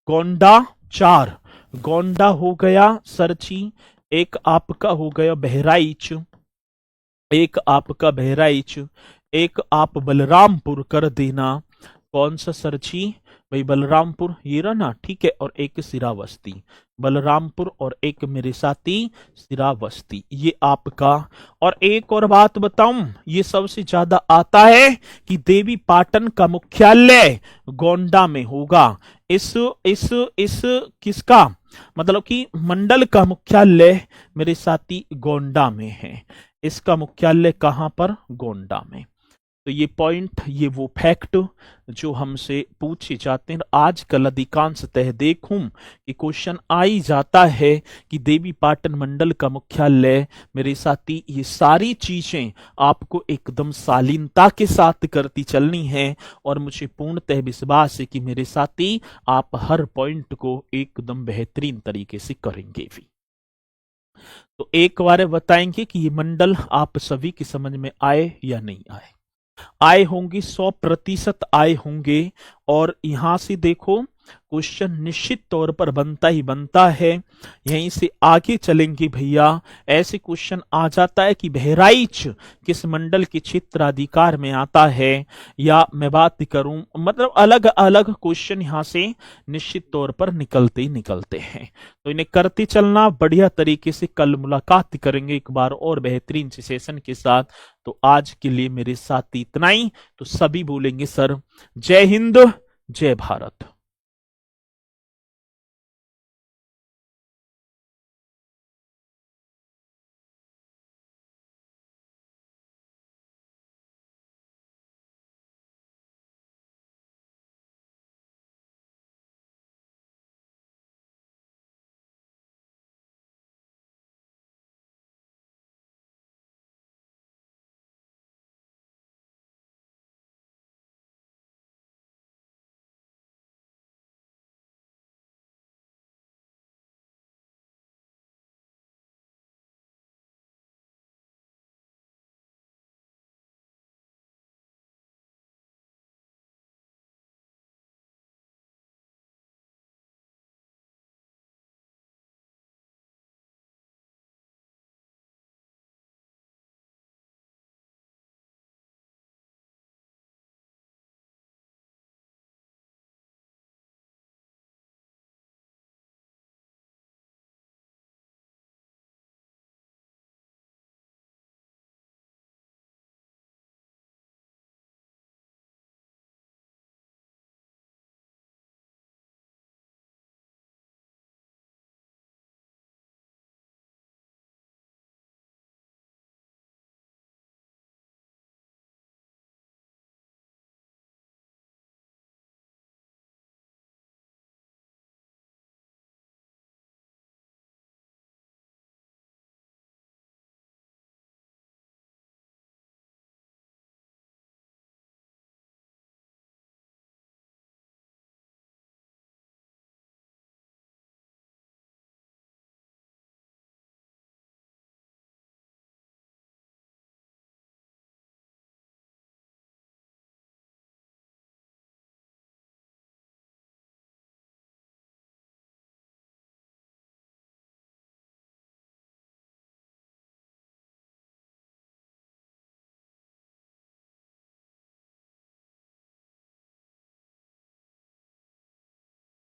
गोंडा 4, गोंडा हो गया सर जी, एक आपका हो गया बहराइच, एक आपका बहराइच, एक आप बलरामपुर कर देना। कौन सा सर जी? भाई बलरामपुर, ये रहा ना, ठीक है, और एक श्रावस्ती, बलरामपुर और एक मेरे साथी श्रावस्ती, ये आपका। और एक और बात बताऊं, ये सबसे ज्यादा आता है कि देवी पाटन का मुख्यालय गोंडा में होगा। इस किसका मतलब कि मंडल का मुख्यालय मेरे साथी गोंडा में है। इसका मुख्यालय कहां पर? गोंडा में। तो ये पॉइंट, ये वो फैक्ट जो हमसे पूछे जाते हैं। आजकल अधिकांशतः देखूं कि क्वेश्चन आ ही जाता है कि देवी पाटन मंडल का मुख्यालय, मेरे साथी ये सारी चीजें आपको एकदम शालीनता के साथ करती चलनी है, और मुझे पूर्णतः विश्वास है कि मेरे साथी आप हर पॉइंट को एकदम बेहतरीन तरीके से करेंगे भी। तो एक बार बताएंगे कि ये मंडल आप सभी की समझ में आए या नहीं आए। आए होंगे, 100% आए होंगे। और यहां से देखो क्वेश्चन निश्चित तौर पर बनता ही बनता है। यहीं से आगे चलेंगे भैया, ऐसे क्वेश्चन आ जाता है कि बहराइच किस मंडल के क्षेत्राधिकार में आता है, या मैं बात करूं मतलब अलग अलग क्वेश्चन यहां से निश्चित तौर पर निकलते ही निकलते हैं। तो इन्हें करते चलना बढ़िया तरीके से। कल मुलाकात करेंगे एक बार और बेहतरीन से सेशन के साथ। तो आज के लिए मेरे साथ इतना ही। तो सभी बोलेंगे सर जय हिंद, जय भारत।